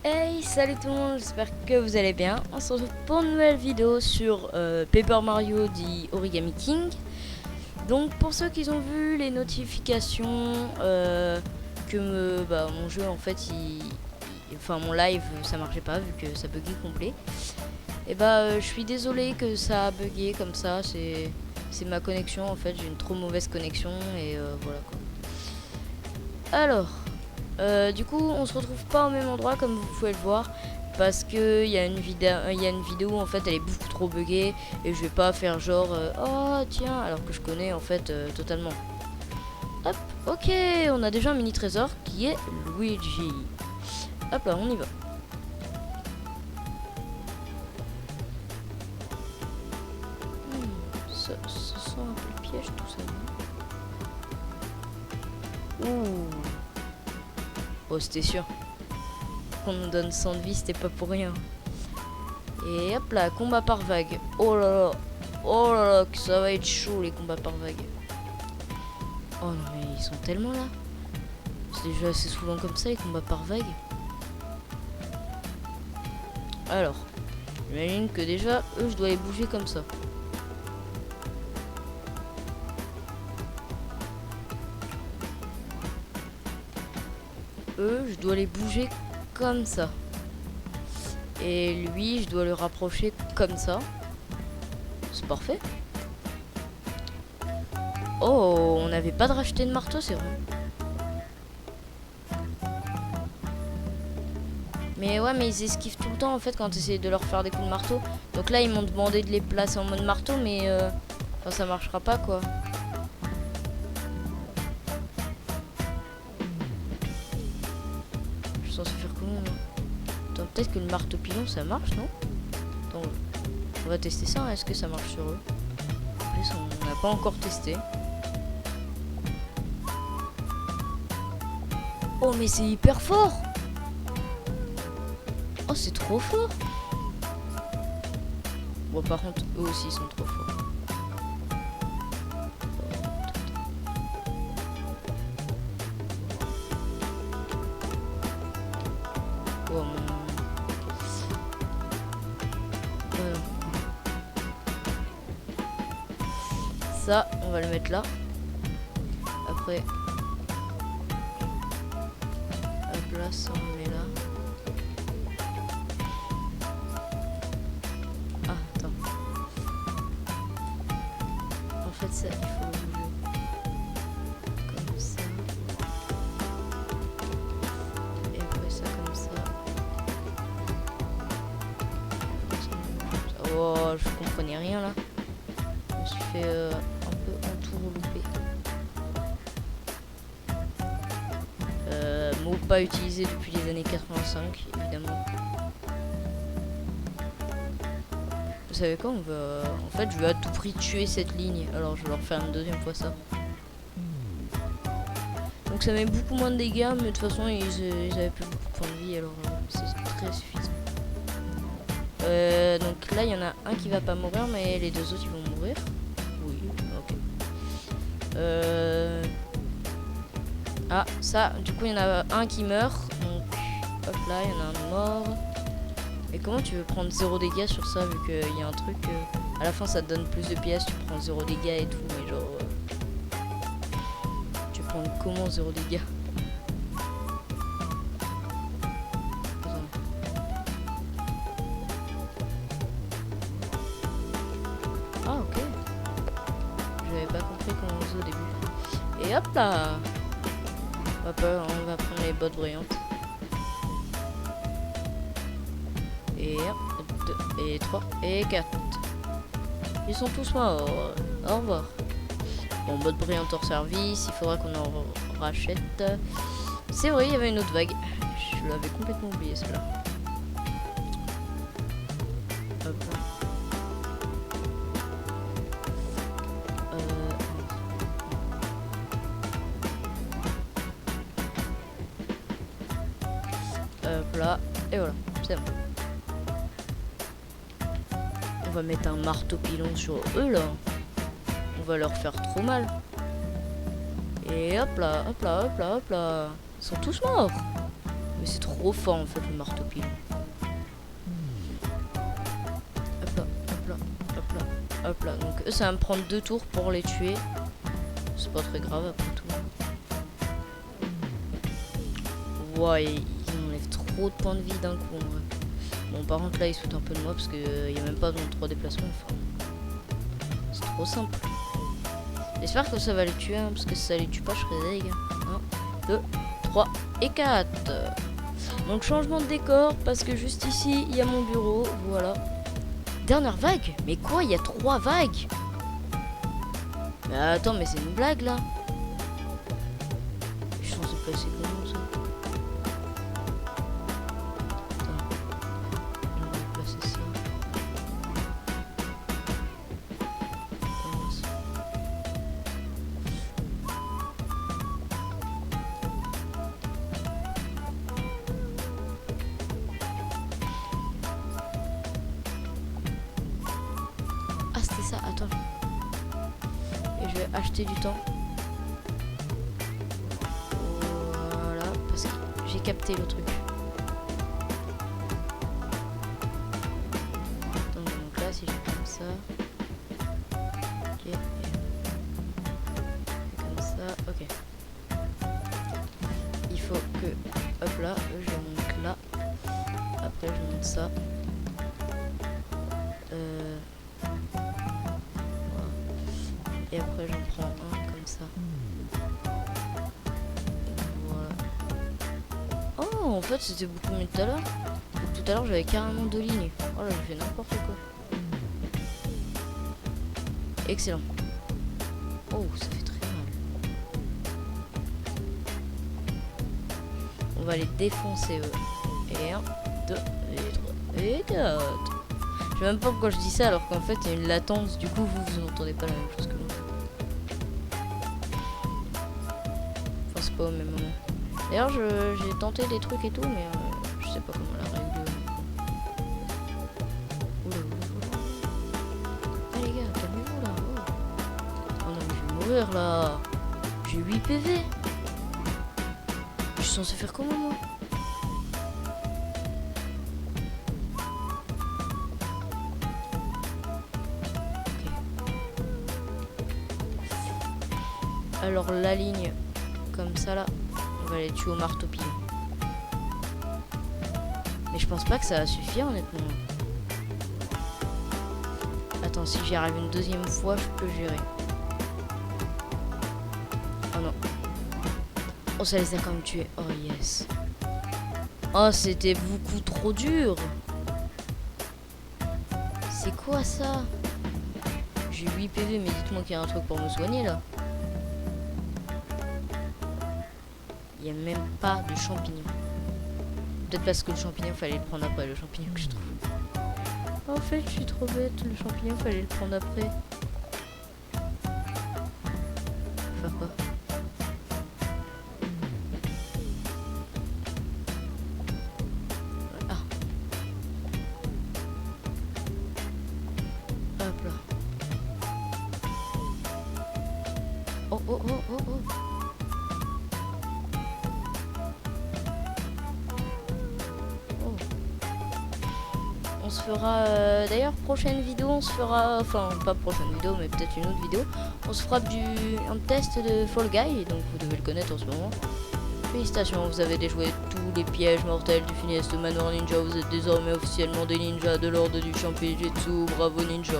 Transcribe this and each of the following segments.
Hey, salut tout le monde, j'espère que vous allez bien. On se retrouve pour une nouvelle vidéo sur Paper Mario dit Origami King. Donc pour ceux qui ont vu les notifications que mon jeu en fait enfin mon live ça marchait pas vu que ça buguait complet. Et je suis désolé que ça a bugué comme ça, c'est ma connexion en fait, j'ai une trop mauvaise connexion et voilà quoi. Alors du coup, on se retrouve pas au même endroit comme vous pouvez le voir parce que il y a une vidéo en fait, elle est beaucoup trop buggée et je vais pas faire genre oh tiens alors que je connais en fait totalement. Hop, ok, on a déjà un mini trésor qui est Luigi. Hop là, on y va. Ça sent un peu le piège tout ça. Ouh. Oh, c'était sûr. Qu'on nous donne 100 de vie, c'était pas pour rien. Et hop là, combat par vague. Oh là là. Oh là là, que ça va être chaud les combats par vague. Oh non mais ils sont tellement là. C'est déjà assez souvent comme ça les combats par vague. Alors, j'imagine que déjà, eux, je dois les bouger comme ça. Eux, je dois les bouger comme ça. Et lui, je dois le rapprocher comme ça. C'est parfait. Oh, on n'avait pas de racheter de marteau, c'est vrai. Mais ouais, mais ils esquivent tout le temps en fait quand tu essayes de leur faire des coups de marteau. Donc là, ils m'ont demandé de les placer en mode marteau, mais enfin, ça marchera pas quoi. Je suis censé faire comment moi? Attends, peut-être que le marteau pilon ça marche, non? Attends, on va tester ça, hein. Est-ce que ça marche sur eux? En plus, on n'a pas encore testé. Oh, mais c'est hyper fort! Oh, c'est trop fort! Bon, par contre, eux aussi sont trop forts. Oh, mon... Ça, on va le mettre là. Après, hop là, ça on le met là. Ah, attends. En fait, ça, il faut le bouger. Comme ça. Et après, ça comme ça. Oh, je comprenais rien là. Je me suis fait un peu entourloupé. Mot pas utilisé depuis les années 85, évidemment. Vous savez quoi, on va... En fait, je veux à tout prix tuer cette ligne. Alors, je vais leur faire une deuxième fois ça. Donc, ça met beaucoup moins de dégâts, mais de toute façon, ils avaient plus beaucoup de points de vie, alors c'est très suffisant. Donc là, il y en a un qui va pas mourir, mais les deux autres, ils vont mourir. Oui, ok. Ah, ça, du coup, il y en a un qui meurt. Donc, hop là, il y en a un mort. Et comment tu veux prendre 0 dégâts sur ça, vu qu'il y a un truc... à la fin, ça te donne plus de pièces, tu prends 0 dégâts et tout, mais genre... tu prends comment 0 dégâts? Ah, ok. J'avais pas compris comment on faisait au début. Et hop là! On va prendre les bottes brillantes. Et 1, 2, et 3, et 4. Ils sont tous morts. Au revoir. Bon, botte brillante hors service. Il faudra qu'on en rachète. C'est vrai, il y avait une autre vague. Je l'avais complètement oublié celle-là. Hop là. Hop là. Et voilà, c'est bon. On va mettre un marteau pilon sur eux là. On va leur faire trop mal. Et hop là, hop là, hop là, hop là. Ils sont tous morts. Mais c'est trop fort en fait le marteau pilon. Hop là, hop là, hop là, hop là. Donc eux ça va me prendre 2 tours pour les tuer. C'est pas très grave après tout. Ouais, ils m'enlèvent trop de points de vie d'un coup en vrai. Bon par contre là ils se foutent un peu de moi parce qu'il n'y a même pas besoin de 3 déplacements. Enfin, c'est trop simple. J'espère que ça va les tuer hein, parce que si ça les tue pas je serais deg. 1, 2, 3 et 4. Donc changement de décor parce que juste ici il y a mon bureau. Voilà. Dernière vague? Mais quoi? Il y a 3 vagues? Mais attends mais c'est une blague là. Je suis censé placer comment ça? Ça, attends. Et je vais acheter du temps. Voilà, parce que j'ai capté le truc. Donc là, si je fais comme ça. Ok. Comme ça, ok. Il faut que, hop là, je monte là. Après, je monte ça. Et après j'en prends un comme ça. Voilà. Oh en fait c'était beaucoup mieux tout à l'heure. Tout à l'heure j'avais carrément 2 lignes. Oh là j'ai fait n'importe quoi. Excellent. Oh ça fait très mal. On va les défoncer eux. Et 1, 2, et 3, et 4. Je sais même pas pourquoi je dis ça alors qu'en fait il y a une latence. Du coup vous n'entendez pas la même chose que moi. Pas au même moment. D'ailleurs j'ai tenté des trucs et tout mais je sais pas comment la règle. Oula, oula. Ah les gars calmez-vous là. Oh non mais je vais mourir là. J'ai 8 PV. Je suis censé faire comment moi? Ok. Alors la ligne comme ça là, on va les tuer au marteau pilon. Mais je pense pas que ça va suffire honnêtement. Attends, si j'y arrive une deuxième fois, je peux gérer. Oh non. Oh ça les a quand même tués. Oh yes. Oh c'était beaucoup trop dur. C'est quoi ça? J'ai 8 PV mais dites-moi qu'il y a un truc pour me soigner là. Il n'y a même pas de champignons. Peut-être parce que le champignon, fallait le prendre après. Le champignon que je trouve. En fait, je suis trop bête. Le champignon, fallait le prendre après. Faire quoi? Ah. Hop là. Oh, oh, oh, oh, oh. On se fera d'ailleurs prochaine vidéo, on se fera, enfin pas prochaine vidéo mais peut-être une autre vidéo, on se fera un test de Fall Guy, donc vous devez le connaître en ce moment. Félicitations, vous avez déjoué tous les pièges mortels du funeste Manoir Ninja, vous êtes désormais officiellement des ninjas de l'ordre du champion Jutsu, bravo ninja.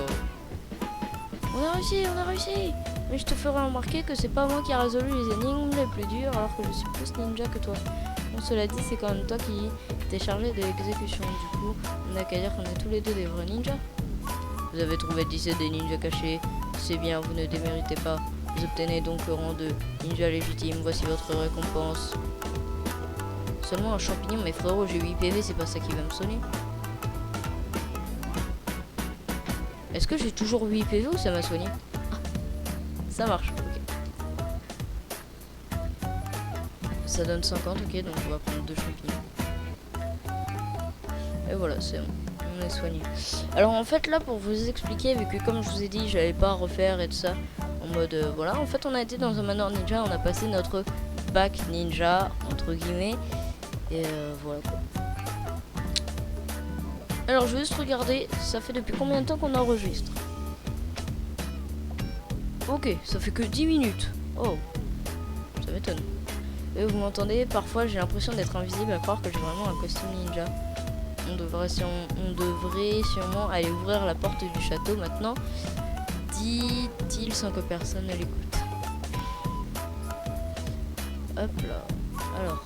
On a réussi, on a réussi. Mais je te ferai remarquer que c'est pas moi qui a résolu les énigmes les plus dures alors que je suis plus ninja que toi. Bon, cela dit, c'est quand même toi qui t'es chargé de l'exécution. Du coup, on n'a qu'à dire qu'on est tous les deux des vrais ninjas. Vous avez trouvé 17 des ninjas cachés. C'est bien, vous ne déméritez pas. Vous obtenez donc le rang de ninja légitime. Voici votre récompense. Seulement un champignon, mais frérot, j'ai 8 PV, c'est pas ça qui va me sonner. Est-ce que j'ai toujours 8 PV ou ça m'a soigné? Ah, ça marche, ok. Ça donne 50, ok, donc on va prendre 2 champignons. Et voilà, c'est bon, on est soigné. Alors en fait là, pour vous expliquer, vu que comme je vous ai dit, j'allais pas refaire et tout ça, en mode voilà, en fait on a été dans un manoir ninja, on a passé notre bac ninja, entre guillemets, Et voilà quoi. Alors je vais juste regarder, ça fait depuis combien de temps qu'on enregistre. Ok, ça fait que 10 minutes. Oh, ça m'étonne. Et vous m'entendez, parfois j'ai l'impression d'être invisible à croire que j'ai vraiment un costume ninja. On devrait sûrement aller ouvrir la porte du château maintenant, dit-il sans que personne ne l'écoute. Hop là, alors.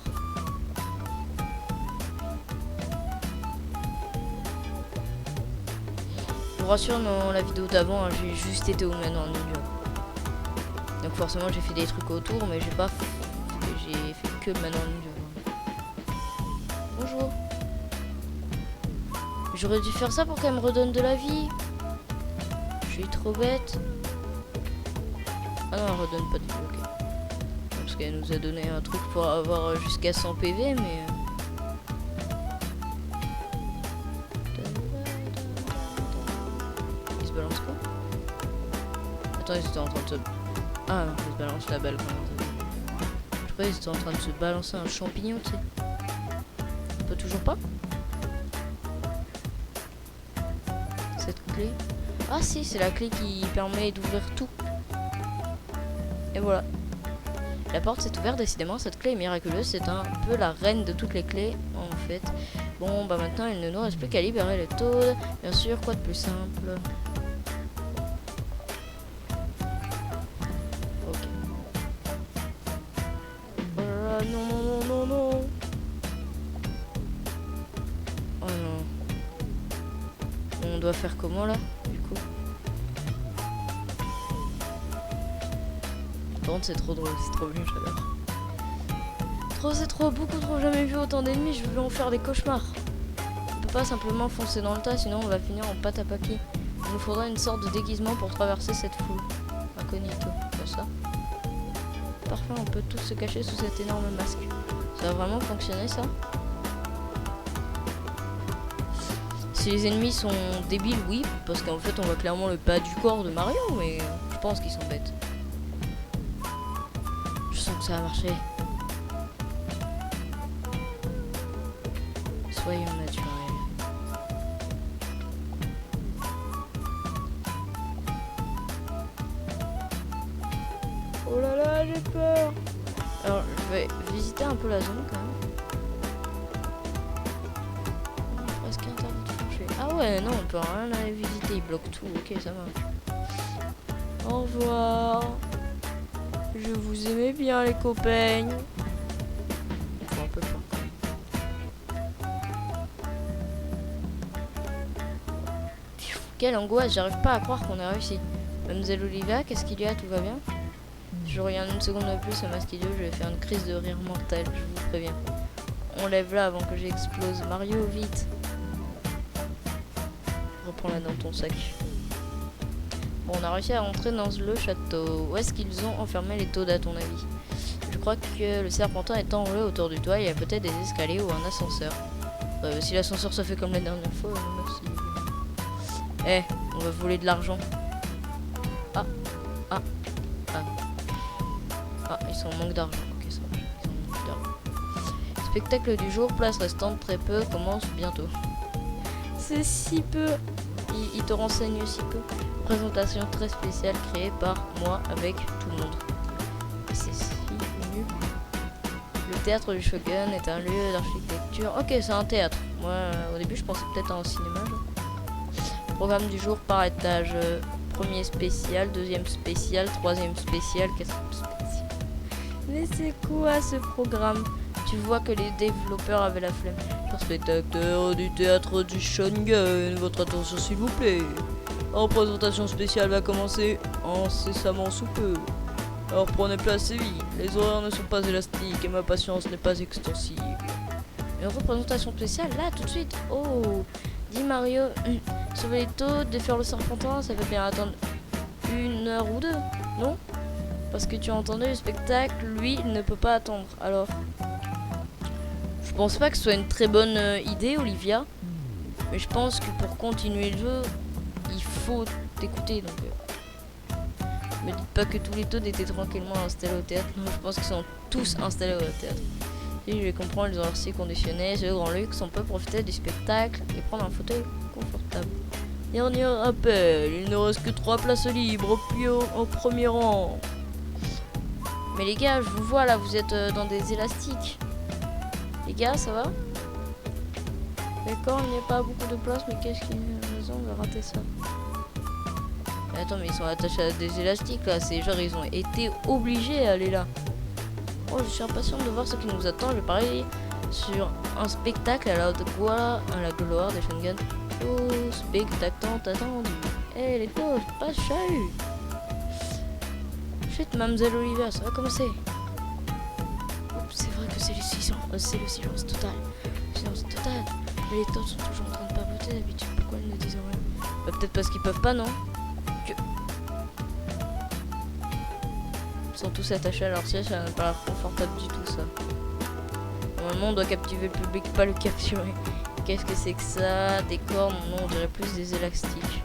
Je vous rassure, dans la vidéo d'avant, hein, j'ai juste été au manoir ninja. Donc forcément j'ai fait des trucs autour, mais j'ai pas j'ai fait que le manoir ninja. Bonjour. J'aurais dû faire ça pour qu'elle me redonne de la vie. Je suis trop bête. Ah non, elle redonne pas de vie, ok. Parce qu'elle nous a donné un truc pour avoir jusqu'à 100 PV, mais... Il se balance quoi? Attends, ils étaient en train de se... Ah non, il se balance la balle quand même. Je croyais qu'ils étaient en train de se balancer un champignon, tu sais. On peut toujours pas? Cette clé. Ah si, c'est la clé qui permet d'ouvrir tout. Et voilà. La porte s'est ouverte, décidément, cette clé est miraculeuse. C'est un peu la reine de toutes les clés, en fait. Bon, bah maintenant, il ne nous reste plus qu'à libérer le Toad. Bien sûr, quoi de plus simple. Ok. Oh là là, non, non, non, non, non. Oh non. On doit faire comment, là, du coup? C'est trop drôle, c'est trop bien, j'adore. C'est trop, beaucoup trop, jamais vu autant d'ennemis, je veux en faire des cauchemars. On peut pas simplement foncer dans le tas, sinon on va finir en pâte à papier. Il nous faudra une sorte de déguisement pour traverser cette foule. Incognito, comme ça. Parfait, on peut tous se cacher sous cet énorme masque. Ça va vraiment fonctionner, ça? Si les ennemis sont débiles, oui, parce qu'en fait on voit clairement le bas du corps de Mario, mais je pense qu'ils sont bêtes. Je sens que ça va marcher. Soyons naturels. Oh là là, j'ai peur. Alors, je vais visiter un peu la zone quand même. Presque interdit de franchir. Ah ouais, non, on peut rien aller visiter. Il bloque tout. Ok, ça marche. Au revoir. Je vous aimais bien, les copains. Faut un peu fort quand même. Quelle angoisse, j'arrive pas à croire qu'on a réussi. Mademoiselle Olivia, qu'est-ce qu'il y a? Tout va bien? Si je regarde une seconde de plus à masque idiot, je vais faire une crise de rire mortelle, je vous préviens. On lève là avant que j'explose. Mario, vite. Reprends-la dans ton sac. Bon, on a réussi à rentrer dans le château. Où est-ce qu'ils ont enfermé les Toads à ton avis? Je crois que le serpentin est enroulé autour du toit. Il y a peut-être des escaliers ou un ascenseur. Si l'ascenseur se fait comme la dernière fois, merci. Eh, on va voler de l'argent. Ah, ah, ah. Ah, ils sont en manque d'argent. Ok, ça marche. Ils sont en manque d'argent. Spectacle du jour, place restante très peu, commence bientôt. C'est si peu. Il te renseigne si peu. Présentation très spéciale créée par moi avec tout le monde. Et c'est si nul. Le théâtre du Shogun est un lieu d'architecture. Ok, c'est un théâtre. Moi, au début, je pensais peut-être à un cinéma. Programme du jour par étage. Premier spécial, deuxième spécial, troisième spécial, quatrième spécial. Mais c'est quoi ce programme? Tu vois que les développeurs avaient la flemme. Chers spectateurs du théâtre du Shogun, votre attention s'il vous plaît. La représentation spéciale va commencer incessamment sous peu. Alors prenez place et vite. Les horaires ne sont pas élastiques et ma patience n'est pas extensible. Une représentation spéciale là tout de suite. Oh, dit Mario. Sauver les Toads, défaire le serpentin, ça fait bien attendre 1 heure ou 2, non? Parce que tu as entendu le spectacle, lui, il ne peut pas attendre. Alors, je pense pas que ce soit une très bonne idée, Olivia. Mais je pense que pour continuer le jeu, il faut t'écouter. Donc, me dites pas que tous les Toads étaient tranquillement installés au théâtre. Non, je pense qu'ils sont tous installés au théâtre. Si je les comprends, ils ont leur style conditionné, c'est le grand luxe, on peut profiter du spectacle et prendre un fauteuil confortable. Dernier rappel, il ne reste que 3 places libres au premier rang. Mais les gars, je vous vois là, vous êtes dans des élastiques. Les gars, ça va? D'accord, il n'y a pas beaucoup de place, mais qu'est-ce qu'il y a raison de rater ça? Mais attends, mais ils sont attachés à des élastiques là, c'est genre ils ont été obligés à aller là. Oh, je suis impatiente de voir ce qui nous attend. Je parie sur un spectacle à la gloire des Shogun. Oh, spectacle tant attendu. Eh les pauvres, pas de chahut. Chut, Mademoiselle Oliver, ça va commencer. Oups, c'est vrai que c'est le silence total. Silence total. Mais les taupes sont toujours en train de papoter d'habitude. Pourquoi ils ne disent rien? Bah, peut-être parce qu'ils peuvent pas, non? Ils sont tous attachés à leur siège, ça n'a pas l'air confortable du tout, ça. Normalement, on doit captiver le public, pas le capturer. Qu'est-ce que c'est que ça? Des cordes? Non, on dirait plus des élastiques.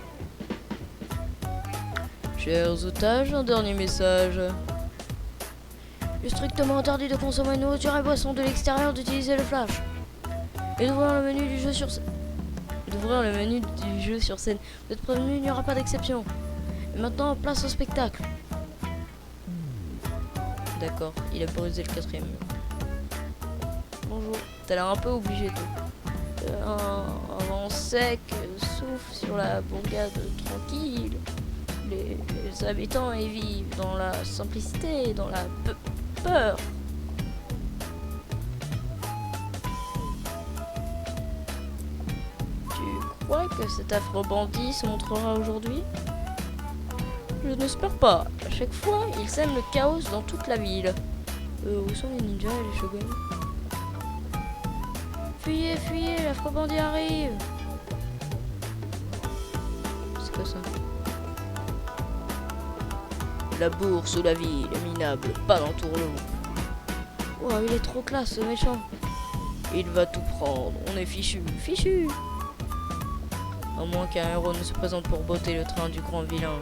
Chers otages, un dernier message. Il est strictement interdit de consommer une nourriture et boisson de l'extérieur, d'utiliser le flash. Et d'ouvrir le menu du jeu sur scène. Vous êtes prévenus, il n'y aura pas d'exception. Et maintenant, place au spectacle. D'accord, il a brisé le 4e mur. Bonjour, t'as l'air un peu obligé toi. Un vent sec souffle sur la bourgade tranquille. Les habitants y vivent dans la simplicité, dans la peur. Tu crois que cet affreux bandit se montrera aujourd'hui? Je n'espère pas. À chaque fois, il sème le chaos dans toute la ville. Où sont les ninjas et les shoguns? Fuyez, fuyez, l'affreux bandit arrive. C'est quoi ça? La bourse ou la ville est minable, pas dans Tourlou. Oh, il est trop classe ce méchant. Il va tout prendre, on est fichu, fichu. À moins qu'un héros ne se présente pour botter le train du grand vilain.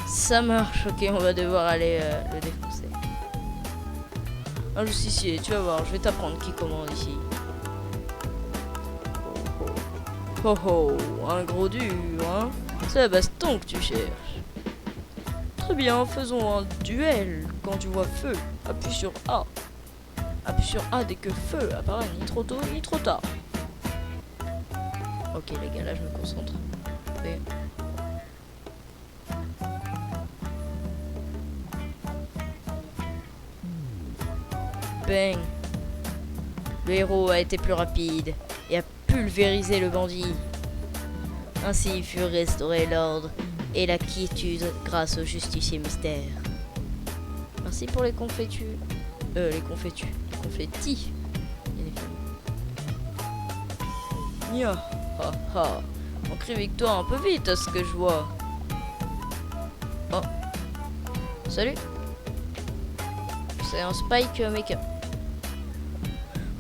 Ça marche, ok, on va devoir aller le défoncer. Un justicier, tu vas voir, je vais t'apprendre qui commande ici. Oh oh, un gros dur, hein? C'est la baston que tu cherches. Très bien, faisons un duel. Quand tu vois feu, appuie sur A. Appuie sur A dès que feu apparaît, ni trop tôt, ni trop tard. Ok les gars, là je me concentre. Et... bang. Le héros a été plus rapide et a pulvérisé le bandit. Ainsi il fut restauré l'ordre et la quiétude grâce au justicier mystère. Merci pour les confettis. Les confettis. Nya, ha ha. On crie victoire un peu vite à ce que je vois. Oh. Salut. C'est un Spike Maker.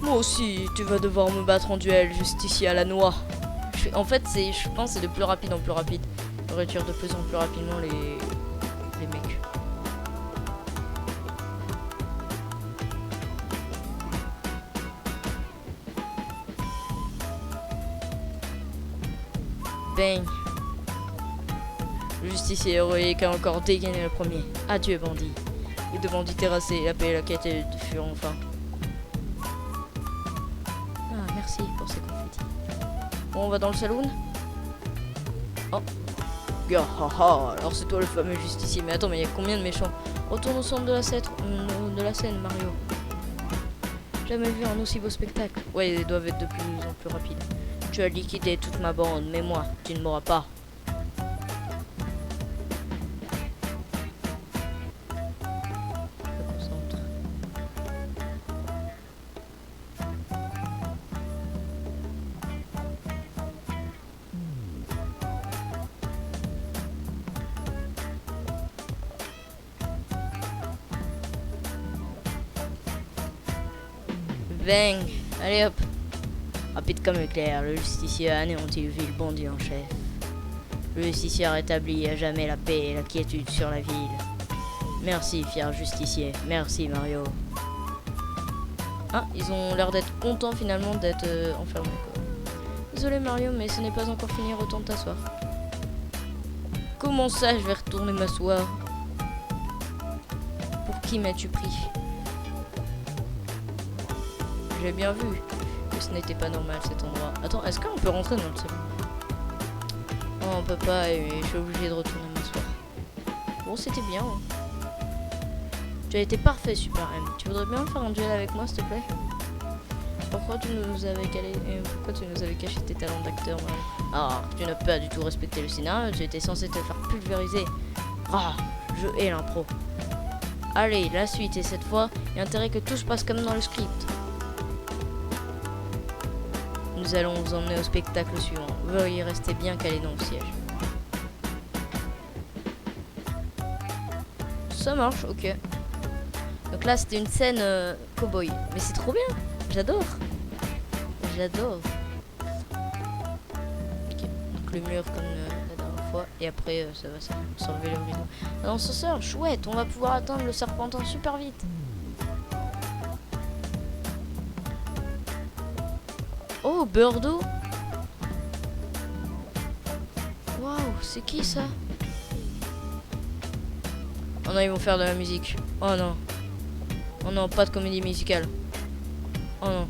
Moi aussi, tu vas devoir me battre en duel, justicier à la noix. En fait, je pense que c'est de plus rapide en plus rapide. On retire de plus en plus rapidement les mecs. Bang. Le justicier héroïque a encore dégainé le premier. Adieu, bandit. Les deux bandits terrassés, la paix et la quête furent enfin. Ah, merci pour ces confettis. Bon, on va dans le saloon. Oh. Gars, haha, alors c'est toi le fameux justicier. Mais attends, mais il y a combien de méchants? Retourne au centre de la scène, Mario. Jamais vu un aussi beau spectacle. Ouais, ils doivent être de plus en plus rapides. Tu as liquidé toute ma bande, mais moi, tu ne m'auras pas. Bang. Allez hop. Rapide comme éclair, le justicier a anéanti le vil bandit en chef. Le justicier a rétabli à jamais la paix et la quiétude sur la ville. Merci, fier justicier. Merci, Mario. Ah, ils ont l'air d'être contents finalement d'être enfermés, quoi. Désolé, Mario, mais ce n'est pas encore fini. Retourne t'asseoir. Comment ça, je vais retourner m'asseoir? Pour qui m'as-tu pris? J'ai bien vu que ce n'était pas normal cet endroit. Attends, est-ce qu'on peut rentrer dans le salon? Oh, on peut pas, et je suis obligé de retourner m'asseoir. Bon, c'était bien. Hein. Tu as été parfait, Super M. Tu voudrais bien faire un duel avec moi, s'il te plaît? Pourquoi tu nous avais caché tes talents d'acteur, Mario? Ah, tu n'as pas du tout respecté le scénario. Tu étais censé te faire pulvériser. Ah, je hais l'impro. Allez, la suite, et cette fois, il y a intérêt que tout se passe comme dans le script. Nous allons vous emmener au spectacle suivant. Veuillez rester bien calé dans le siège. Ça marche, ok. Donc là, c'était une scène cow-boy. Mais c'est trop bien. J'adore. J'adore. Ok. Donc le mur comme la dernière fois. Et après, ça va s'enlever le rideau. Un ascenseur, chouette. On va pouvoir atteindre le serpentin super vite. Oh, Birdo. Waouh, c'est qui ça? Oh non, ils vont faire de la musique. Oh non. Oh non, pas de comédie musicale. Oh non.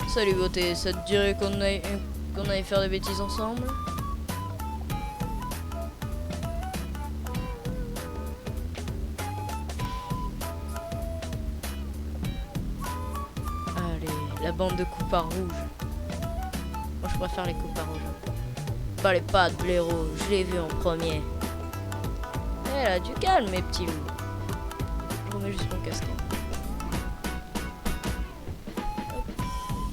Salut beauté, ça te dirait qu'on aille faire des bêtises ensemble? Allez, la bande de coups à rouge. Moi je préfère les coups à rouge. Pas les pattes, blaireau, je l'ai vu en premier. Eh là, du calme mes petits loups. Je remets juste mon casque.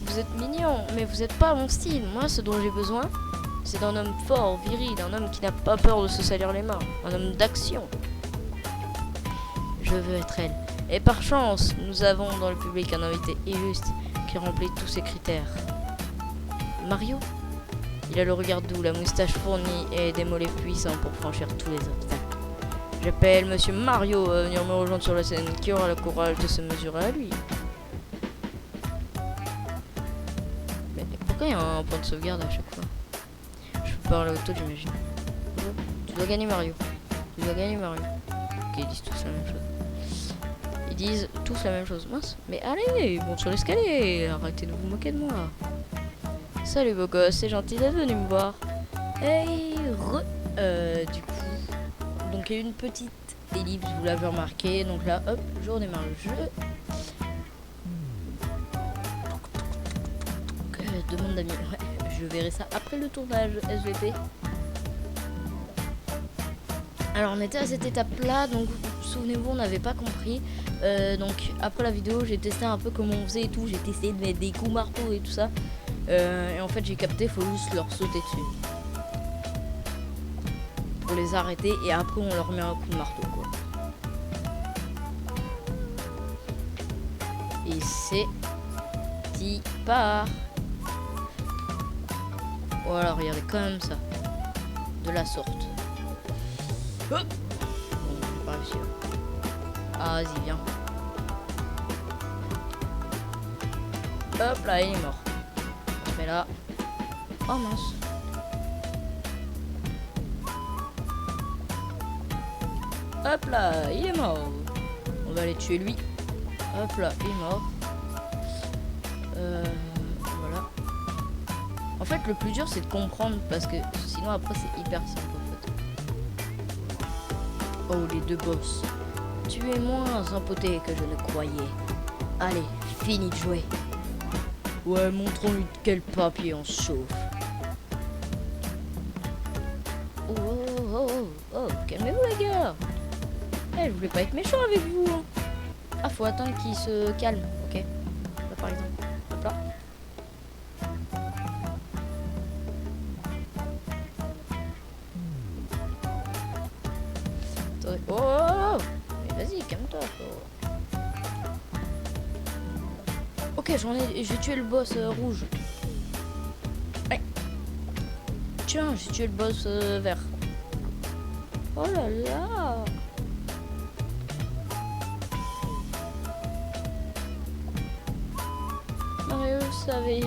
Vous êtes mignon, mais vous n'êtes pas mon style. Moi, ce dont j'ai besoin, c'est d'un homme fort, viril, d'un homme qui n'a pas peur de se salir les mains, un homme d'action. Je veux être elle. Et par chance, nous avons dans le public un invité illustre qui remplit tous ces critères. Mario. Il a le regard doux, la moustache fournie et des mollets puissants pour franchir tous les obstacles. J'appelle Monsieur Mario à venir me rejoindre sur la scène. Qui aura le courage de se mesurer à lui? Mais pourquoi il y a un point de sauvegarde à chaque fois? Je peux parler auto, j'imagine. Tu dois gagner Mario. Tu dois gagner Mario. Ok, ils disent tous la même chose. Ils disent tous la même chose. Mince. Mais allez, monte sur l'escalier. Arrêtez de vous moquer de moi. Salut beau gosse, c'est gentil d'être venu me voir. Hey, du coup. Donc il y a une petite ellipse, vous l'avez remarqué. Donc là, hop, je redémarre le jeu. Demande d'amis. Ouais, je verrai ça après le tournage SVP. Alors on était à cette étape-là, donc souvenez-vous, on n'avait pas compris. Donc après la vidéo, j'ai testé un peu comment on faisait et tout. J'ai testé de mettre des coups marteau et tout ça. Et en fait, j'ai capté, faut juste leur sauter dessus. Pour les arrêter et après on leur met un coup de marteau quoi. Et c'est petit part. Voilà, regardez comme ça. De la sorte. Hop. Bon, j'ai pas réussi. Ah, vas-y, viens. Hop là, il est mort. On se met là. Oh mince. Hop là, il est mort. On va aller tuer lui. Hop là, il est mort. Voilà. En fait, le plus dur, c'est de comprendre parce que sinon, après, c'est hyper simple en fait. Oh, les deux boss. Tu es moins empoté que je ne croyais. Allez, fini de jouer. Ouais, montrons-lui de quel papier on se chauffe. Oh, oh, oh, oh, oh, calmez-vous les gars. Je voulais pas être méchant avec vous. Hein. Ah, faut attendre qu'il se calme. Ok. Là, par exemple. Hop là. Attendez. Oh, oh, oh. Mais vas-y, calme-toi. Oh. Ok, j'ai tué le boss rouge. Allez. Tiens, j'ai tué le boss vert. Oh là là. Mario savait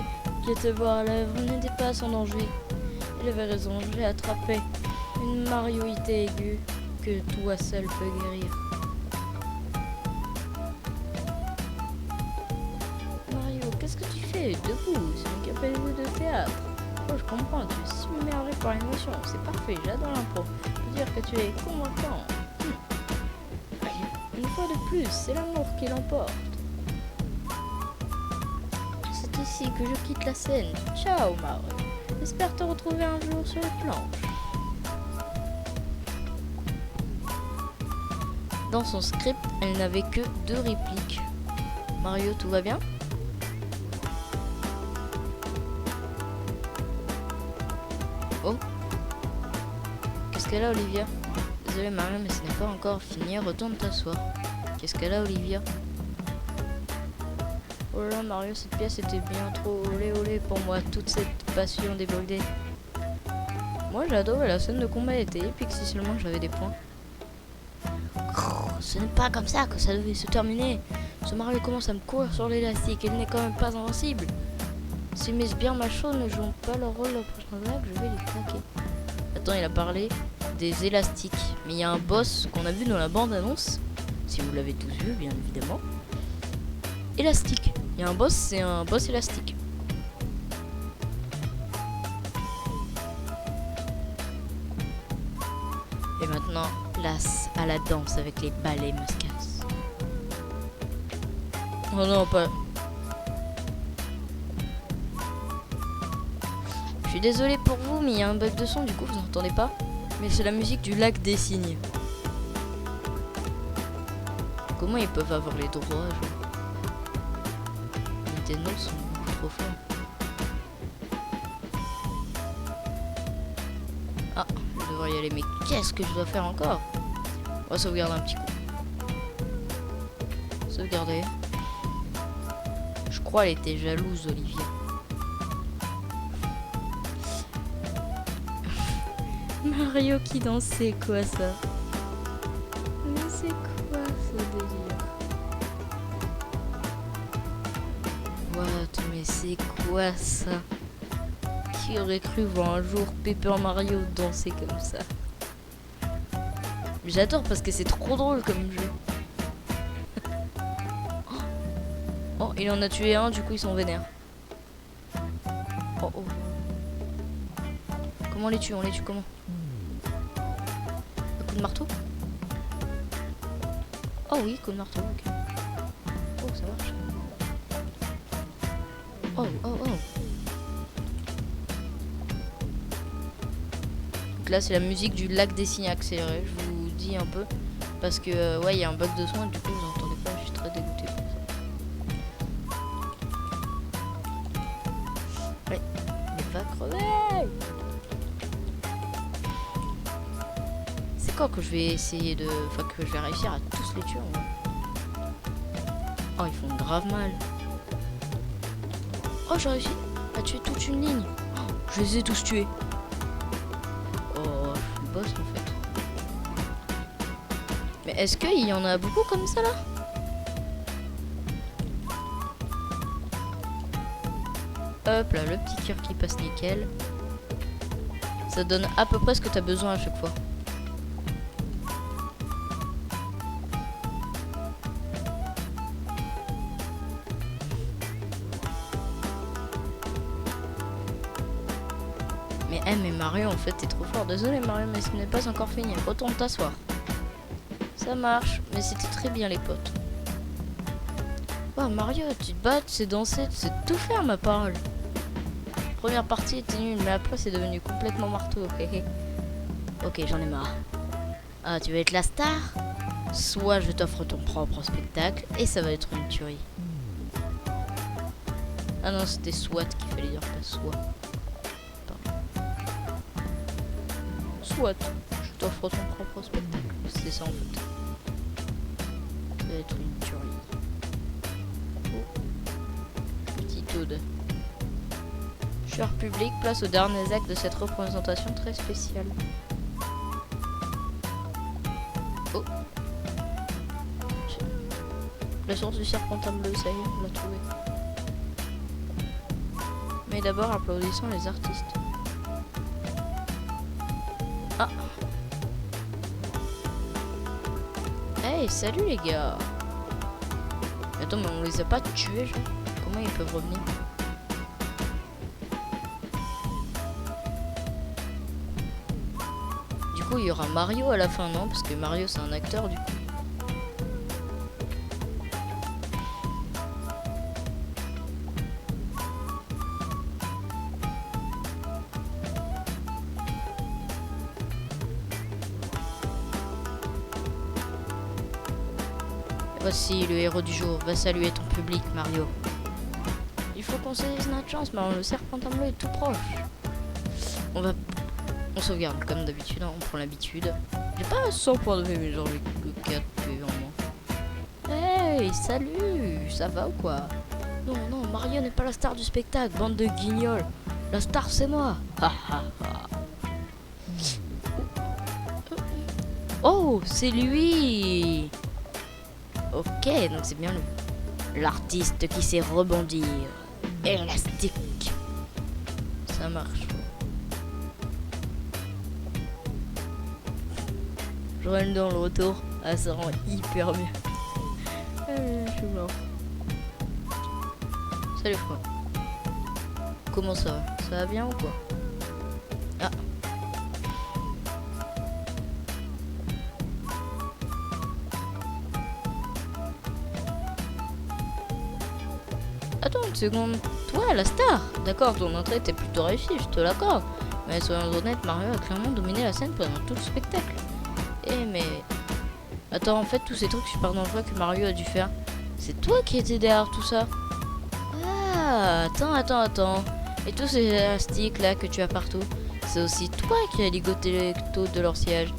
qu'il était boire à lèvres n'était pas sans danger. Il avait raison, je l'ai attrapé. Une marioïté aiguë que toi seul peux guérir. Mario, qu'est-ce que tu fais? Debout, c'est une capelle de théâtre. Oh, je comprends, tu es submergé par l'émotion. C'est parfait, j'adore l'impro. Je peux dire que tu es convaincant. Une fois de plus, c'est l'amour qui l'emporte. C'est ici que je quitte la scène. Ciao, Mario. J'espère te retrouver un jour sur les planches. Dans son script, elle n'avait que 2 répliques. Mario, tout va bien? Oh. Qu'est-ce qu'elle a, Olivia? Désolée, Mario, mais ce n'est pas encore fini. Retourne t'asseoir. Qu'est-ce qu'elle a, Olivia? Oh là là, Mario, cette pièce était bien trop olé olé pour moi. Toute cette passion débridée. Moi, j'ai adoré la scène de combat. Elle était épique si seulement j'avais des points. Ce n'est pas comme ça que ça devait se terminer. Ce Mario commence à me courir sur l'élastique. Il n'est quand même pas invincible. Si mes sbires machos ne jouent pas leur rôle la prochaine vague, je vais les claquer. Attends, il a parlé des élastiques. Mais il y a un boss qu'on a vu dans la bande-annonce. Si vous l'avez tous vu, bien évidemment. Élastique. Il y a un boss, c'est un boss élastique. Et maintenant, place à la danse avec les balais Muscas. Oh non, pas... Je suis désolée pour vous, mais il y a un bug de son, du coup vous n'entendez pas. Mais c'est la musique du lac des cygnes. Comment ils peuvent avoir les droits, genre? Nintendo sont beaucoup trop forts. Ah, je devrais y aller, mais qu'est-ce que je dois faire encore? On va sauvegarder un petit coup. Sauvegarder. Je crois qu'elle était jalouse, Olivia. Mario qui danse, c'est quoi ça? Mais c'est quoi ce délire? What? Mais c'est quoi ça? Qui aurait cru voir un jour Paper Mario danser comme ça? J'adore parce que c'est trop drôle comme jeu. Oh, il en a tué un, du coup ils sont vénères. Oh oh. Comment on les tue? On les tue comment? Un coup de marteau? Oh oui, coup de marteau, ok. Oh, ça marche. Oh, oh, oh. Donc là, c'est la musique du lac des cygnes accéléré, je vous dis un peu. Parce que, ouais, il y a un bug de son et du coup, vous n'entendez pas, je suis très dégoûté pour ça. Ouais, il va crever! C'est quand que je vais essayer de... Enfin, que je vais réussir à tous les tuer, en vrai. Oh, ils font grave mal. Oh, j'ai réussi à tuer toute une ligne. Oh, je les ai tous tués. Oh, je suis le boss, en fait. Mais est-ce qu'il y en a beaucoup comme ça, là? Hop là, le petit cœur qui passe nickel. Ça donne à peu près ce que tu as besoin à chaque fois. Mais Mario, en fait, t'es trop fort. Désolé Mario, mais ce n'est pas encore fini. Retourne t'asseoir. Ça marche, mais c'était très bien les potes. Oh Mario, tu te bats, tu sais danser, tu sais tout faire, ma parole. Première partie était nulle, mais après c'est devenu complètement marteau. Ok, j'en ai marre. Ah, tu veux être la star? Soit je t'offre ton propre spectacle, et ça va être une tuerie. Ah non, c'était SWAT qu'il fallait dire, pas soit. Soit, je t'offre ton propre spectacle. C'est ça en fait. Ça va être une tuerie. Oh. Petit Toad. Je Cher public, place au dernier acte de cette représentation très spéciale. Oh. La source du serpentin bleu, ça y est, on l'a trouvé. Mais d'abord, applaudissons les artistes. Ah. Hey, salut les gars. Attends, mais on les a pas tués, genre. Comment ils peuvent revenir? Du coup, il y aura Mario à la fin, non? Parce que Mario, c'est un acteur, du coup. Voici le héros du jour, va saluer ton public, Mario. Il faut qu'on saisisse notre chance, mais le serpentin bleu est tout proche. On sauvegarde comme d'habitude, hein, on prend l'habitude. J'ai pas 100 points de vie, mais genre j'ai que 4 PV en moins. Hey, salut, ça va ou quoi? Non, non, Mario n'est pas la star du spectacle, bande de guignols. La star, c'est moi. Oh, c'est lui. Ok, donc c'est bien l'artiste qui sait rebondir. Élastique. Ça marche. Je rentre dans le retour. Ah, ça rend hyper bien. Je suis mort. Salut frère. Comment ça va? Ça va bien ou quoi? Ah. Attends une seconde. Toi, la star. D'accord, ton entrée était plutôt réussie, je te l'accorde. Mais soyons honnêtes, Mario a clairement dominé la scène pendant tout le spectacle. Eh mais... Attends, en fait, tous ces trucs super dangereux que Mario a dû faire, c'est toi qui étais derrière tout ça? Ah, attends. Et tous ces élastiques là que tu as partout, c'est aussi toi qui as ligoté les taux de leur siège.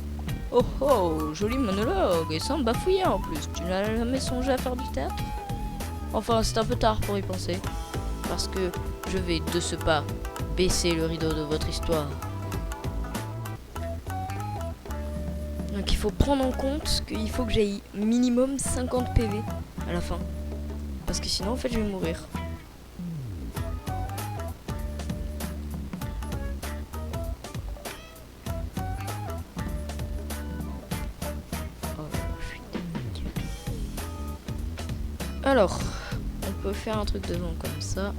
Oh oh, joli monologue, et sans bafouiller en plus. Tu n'as jamais songé à faire du théâtre? Enfin, c'est un peu tard pour y penser. Parce que je vais de ce pas baisser le rideau de votre histoire. Donc il faut prendre en compte qu'il faut que j'aille minimum 50 PV à la fin. Parce que sinon en fait je vais mourir. Oh, je suis dingue. Alors, on peut faire un truc devant comme ça.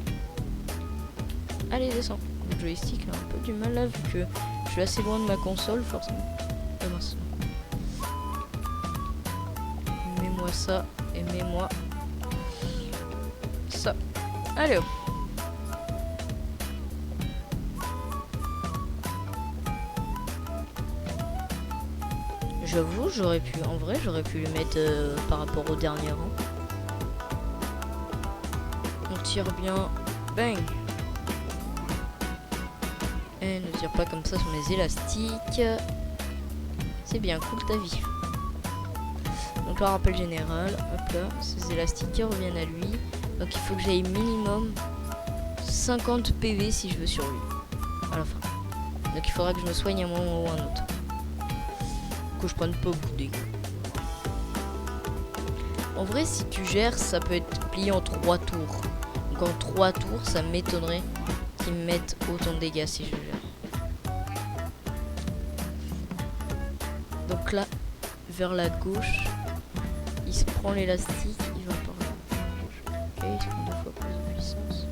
Allez, descends. Le joystick a un peu du mal là vu que je suis assez loin de ma console forcément. Ah mince. Mets-moi ça et mets-moi ça. Allez hop. J'avoue, j'aurais pu, en vrai, j'aurais pu le mettre par rapport au dernier rang. On tire bien. Bang. Et ne tire pas comme ça sur mes élastiques. C'est bien, cool ta vie. Donc là, rappel général, hop là, ces élastiques qui reviennent à lui. Donc il faut que j'aille minimum 50 PV si je veux sur lui, à la fin. Donc il faudra que je me soigne à un moment ou à un autre. Que je prenne pas beaucoup de dégâts. En vrai, si tu gères, ça peut être plié en 3 tours. Donc en 3 tours, ça m'étonnerait qu'ils me mettent autant de dégâts si je gère. Donc là, vers la gauche, il se prend l'élastique, il va par là. Ok, il se prend 2 fois plus de puissance.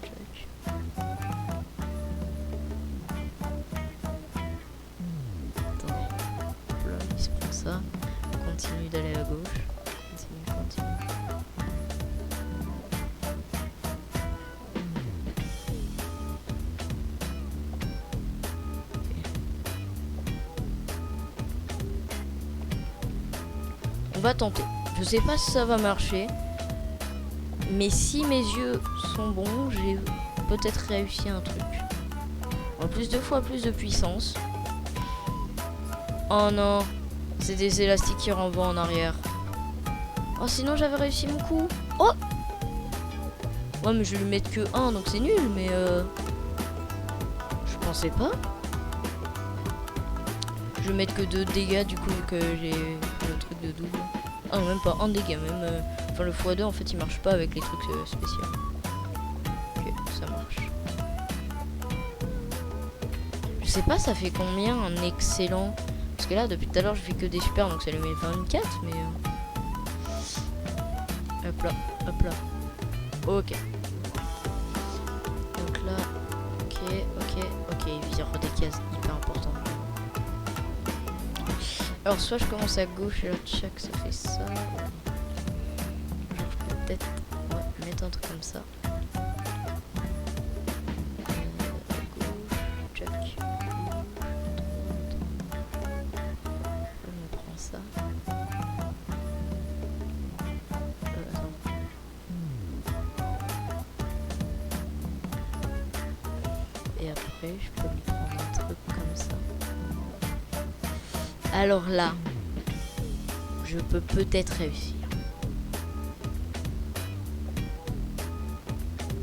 Check. Attendez. Là, il se prend ça. Continue d'aller à gauche. Continue. On va tenter. Je sais pas si ça va marcher. Mais si mes yeux sont bons, j'ai peut-être réussi un truc. En plus 2 fois plus de puissance. Oh non. C'est des élastiques qui renvoient en arrière. Oh sinon j'avais réussi mon coup. Oh. Ouais, mais je vais lui mettre que 1, donc c'est nul, mais je pensais pas. Je vais mettre que 2 dégâts, du coup, vu que j'ai le truc de double. Ah, même pas 1 dégât, même. Enfin, le x2, en fait, il marche pas avec les trucs spéciaux. Ok, ça marche. Je sais pas, ça fait combien un excellent? Parce que là, depuis tout à l'heure, je fais que des super, donc ça lui met 24, mais... Hop là, hop là. Ok. Donc là, ok, il vire des cases hyper importantes. Alors, soit je commence à gauche et là, tchac, ça fait ça. Genre, je peux peut-être mettre un truc comme ça. Gauche, tchac. On prend ça. Et après, je peux lui prendre un truc comme ça. Alors là, je peux peut-être réussir.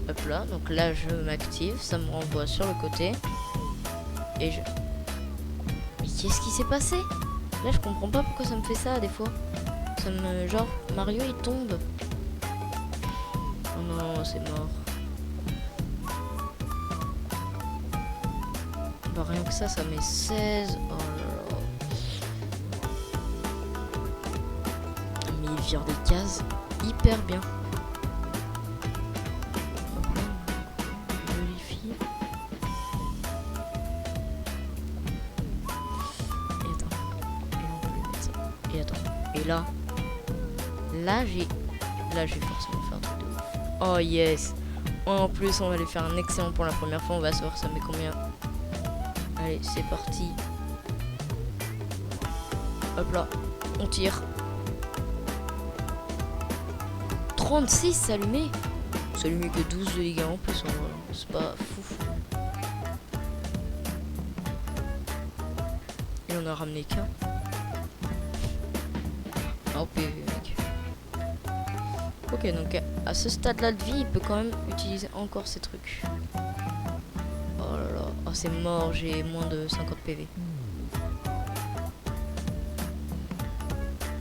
Hop là, donc là je m'active, ça me renvoie sur le côté. Et je... Mais qu'est-ce qui s'est passé? Là je comprends pas pourquoi ça me fait ça des fois. Ça me... Genre, Mario il tombe. Oh non, c'est mort. Bah rien que ça met 16. Oh là là. Mais il vire des cases hyper bien. Vérifie. Et attends. Et on peut lui mettre ça. Et attends. Et là. Là j'ai forcément fait un truc de ouf. Oh yes. En plus on va lui faire un excellent pour la première fois. On va savoir ça met combien. Allez, c'est parti. Hop là, on tire. 36 allumé. Ça lui met que 12 de dégâts en plus. C'est pas fou. Et on a ramené qu'un. Oh PV mec. Ok, donc à ce stade-là de vie, il peut quand même utiliser encore ces trucs. Oh là là, oh c'est mort, j'ai moins de 50 PV.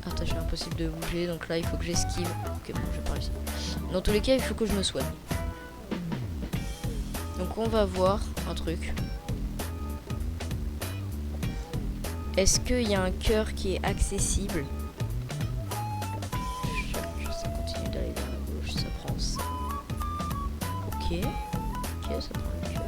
Attaché, impossible de bouger, donc là il faut que j'esquive. Ok bon, j'ai pas réussi. Dans tous les cas, il faut que je me soigne. Donc on va voir un truc. Est-ce qu'il y a un cœur qui est accessible? Ça continue d'aller vers la gauche, ça prend ça. Ok, ça prend le cœur.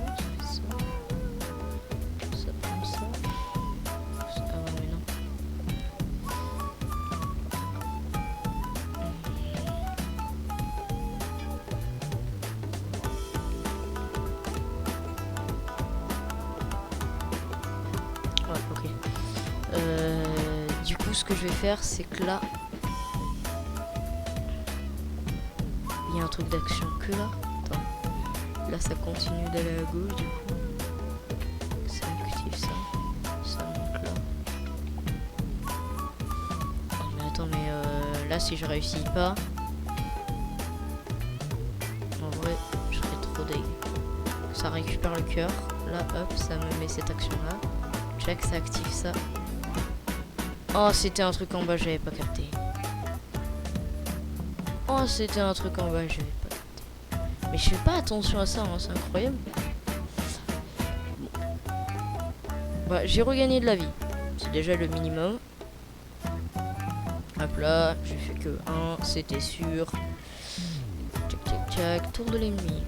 Du coup, ce que je vais faire, c'est que là, il y a un truc d'action que là. Attends. Là, ça continue d'aller à gauche, du coup. Ça active ça. Ça monte là. Oh, mais attends, mais là, si je réussis pas, en vrai, je serais trop deg. Ça récupère le cœur. Là, hop, ça me met cette action-là. Check, ça active ça. Oh, c'était un truc en bas, j'avais pas capté. Oh, c'était un truc en bas, j'avais pas capté. Mais je fais pas attention à ça, hein, c'est incroyable. Bon. Bah, j'ai regagné de la vie. C'est déjà le minimum. Hop là, j'ai fait que 1, c'était sûr. Tchac, tchac, tchac, tour de l'ennemi.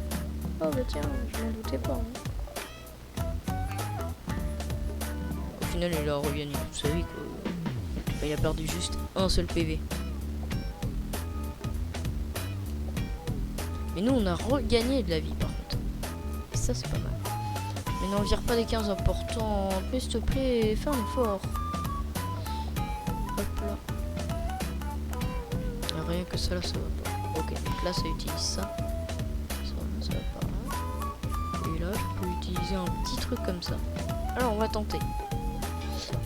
Oh bah tiens, je m'en doutais pas. Hein. Au final, il a regagné toute sa vie, quoi. Il a perdu juste un seul PV. Mais nous on a regagné de la vie par contre. Et ça c'est pas mal. Mais n'en vire pas des 15 importants. Mais s'il te plaît, fais un effort. Hop là. Rien que ça là, ça va pas. Ok, donc là ça utilise ça. Ça va pas. Et là je peux utiliser un petit truc comme ça. Alors on va tenter.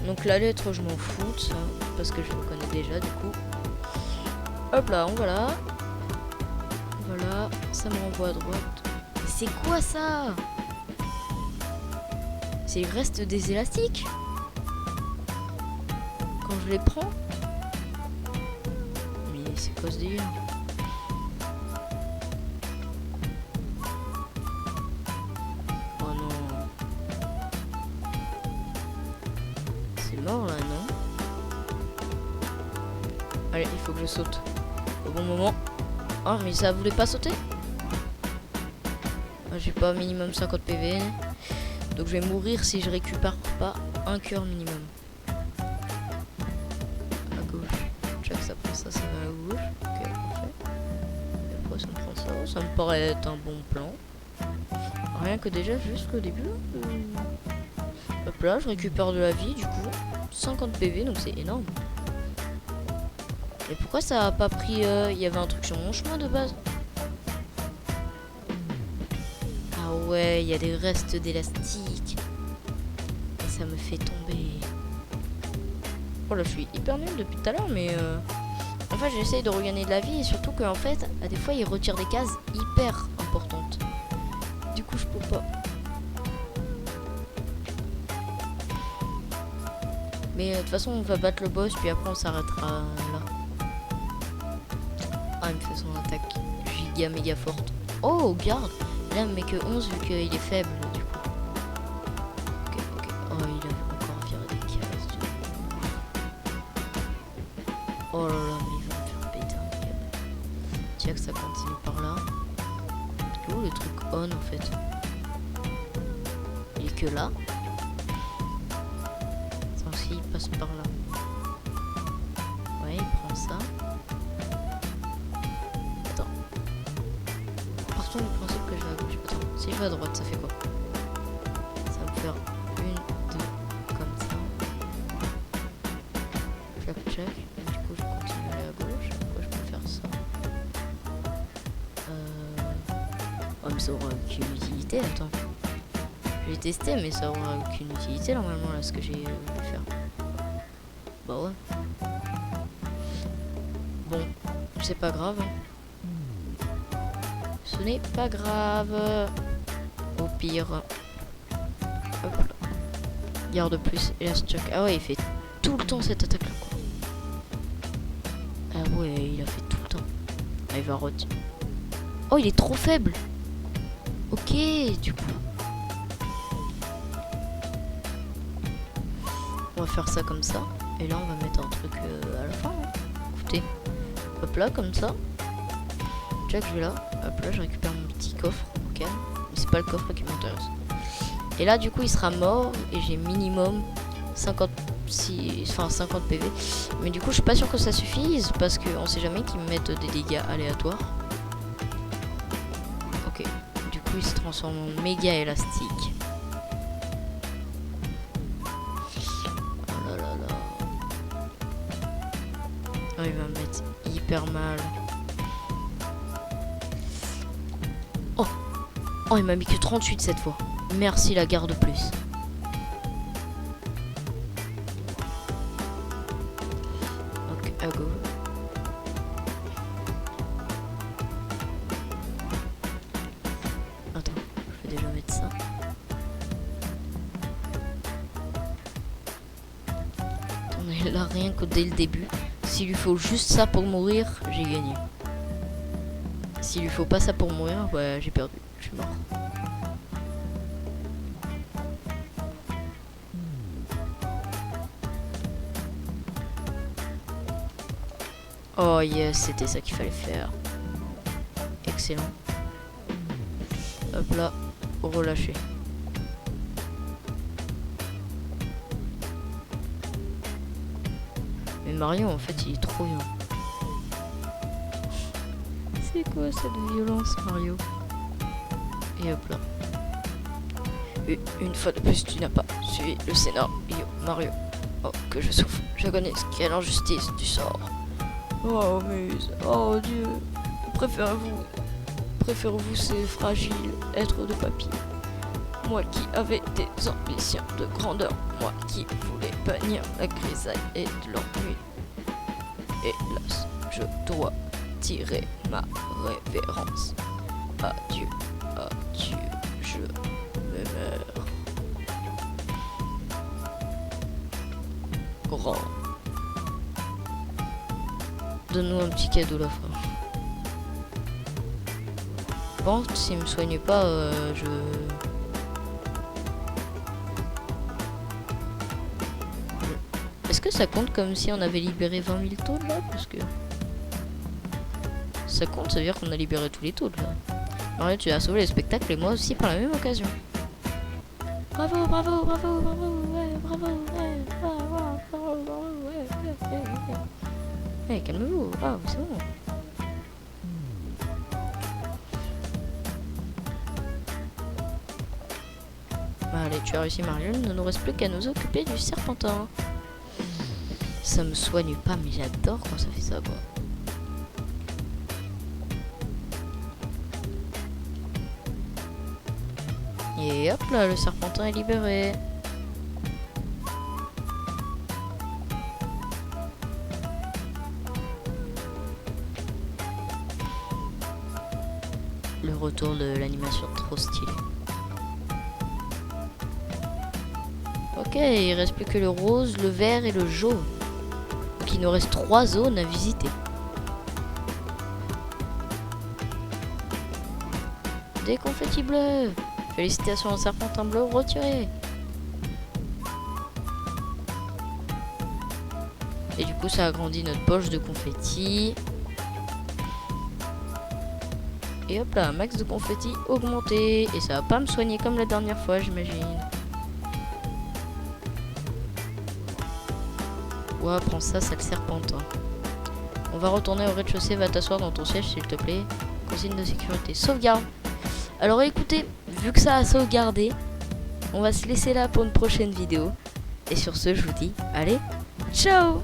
Donc la lettre je m'en fous de ça, parce que je le connais déjà du coup. Hop là, on va là. Voilà, ça me renvoie à droite. Mais c'est quoi ça? C'est le reste des élastiques? Quand je les prends? Mais c'est quoi ce délire? Oh non. C'est mort là, non? Allez, il faut que je saute. Au bon moment. Ah, mais ça voulait pas sauter? Ah, j'ai pas minimum 50 PV. Donc je vais mourir si je récupère pas un cœur minimum. À gauche. Check, ça prend ça, ça va à gauche. Ok, parfait. Et après ça me prend ça. Ça me paraît être un bon plan. Rien que déjà jusqu'au début. Hop là, je récupère de la vie du coup. 50 PV, donc c'est énorme. Et pourquoi ça a pas pris... Il y avait un truc sur mon chemin de base. Ah ouais, il y a des restes d'élastique. Et ça me fait tomber. Oh là, je suis hyper nul depuis tout à l'heure, mais... En fait, j'essaye de regagner de la vie. Et surtout qu'en fait, à des fois, il retire des cases hyper importantes. Du coup, je peux pas. Mais de toute façon, on va battre le boss, puis après, on s'arrêtera là. Ah, il me fait son attaque giga méga forte. Oh, garde. Là, il me met que 11 vu qu'il est faible, du coup. Ok, ok. Oh, il a encore viré des cases. Oh là là, mais il va me faire péter un câble. Tiens que ça continue par là. C'est où le truc on, en fait? Il est que là. Attends, s'il passe par là. Ouais, il prend ça. Le principe que je vais à gauche. Attends, si je vais à droite, ça fait quoi? Ça va me faire une, deux, comme ça. Check, check. Du coup, je continue à aller à gauche. Pourquoi je peux faire ça? Oh, mais ça aura aucune utilité, attends. Je vais tester, mais ça aura aucune utilité normalement, là, ce que j'ai voulu faire. Bah ouais. Bon, c'est pas grave, hein. Ce n'est pas grave. Au pire. Hop là. Garde plus et la stock. Ah ouais, il fait tout le temps cette attaque là quoi. Ah ouais, il a fait tout le temps. Ah, il va retirer. Oh, il est trop faible. Ok, du coup. On va faire ça comme ça. Et là, on va mettre un truc à la fin. Hein. Écoutez. Hop là, comme ça. Check, je vais là. Hop là, je récupère mon petit coffre. Ok. Mais c'est pas le coffre qui m'intéresse. Et là, du coup, il sera mort. Et j'ai minimum 50 PV. Mais du coup, je suis pas sûr que ça suffise. Parce qu'on sait jamais qu'ils me mettent des dégâts aléatoires. Ok. Du coup, il se transforme en méga élastique. Oh là là là. Oh, il va me mettre hyper mal. Oh, il m'a mis que 38 cette fois. Merci la garde plus. Donc, à go. Attends, je vais déjà mettre ça. On est là rien que dès le début. S'il lui faut juste ça pour mourir, j'ai gagné. S'il lui faut pas ça pour mourir, ouais, j'ai perdu. Je suis mort. Oh yes, c'était ça qu'il fallait faire. Excellent. Hop là, relâcher. Mais Mario, en fait, il est trop bien. C'est quoi cette violence, Mario? Et hop là. Et une fois de plus, tu n'as pas suivi le scénario, Mario. Oh, que je souffre. J'agonise. Quelle injustice du sort. Oh, muse. Oh, Dieu. Préférez-vous ces fragiles êtres de papier? Moi qui avais des ambitions de grandeur. Moi qui voulais bannir la grisaille et de l'ennui. Hélas, je dois retirer ma révérence. Adieu, adieu, je me meurs. Grand. Donne-nous un petit cadeau la fin. Bon, s'il me soigne pas, Est-ce que ça compte comme si on avait libéré 20 000 taules là? Parce que... Ça compte, ça veut dire qu'on a libéré tous les taules là. Mario, tu as sauvé le spectacle et moi aussi par la même occasion. Bravo, bravo, bravo, bravo, ouais, bravo, ouais, bravo, bravo, bravo, ouais. Hey, calmez-vous, ah, c'est bon. Allez, tu as réussi Mario, il ne nous reste plus qu'à nous occuper du serpentin. Ça me soigne pas, mais j'adore quand ça fait ça, quoi. Et hop là, le serpentin est libéré. Le retour de l'animation trop stylé. Ok, il reste plus que le rose, le vert et le jaune. Donc il nous reste 3 zones à visiter. Des confettis bleus. Félicitations au serpentin bleu retiré. Et du coup ça agrandit notre poche de confettis. Et hop là, max de confettis augmenté. Et ça va pas me soigner comme la dernière fois, j'imagine. Ouais, prends ça, sale serpentin. On va retourner au rez-de-chaussée, va t'asseoir dans ton siège s'il te plaît. Consigne de sécurité, sauvegarde. Alors écoutez, vu que ça a sauvegardé, on va se laisser là pour une prochaine vidéo. Et sur ce, je vous dis, allez, ciao!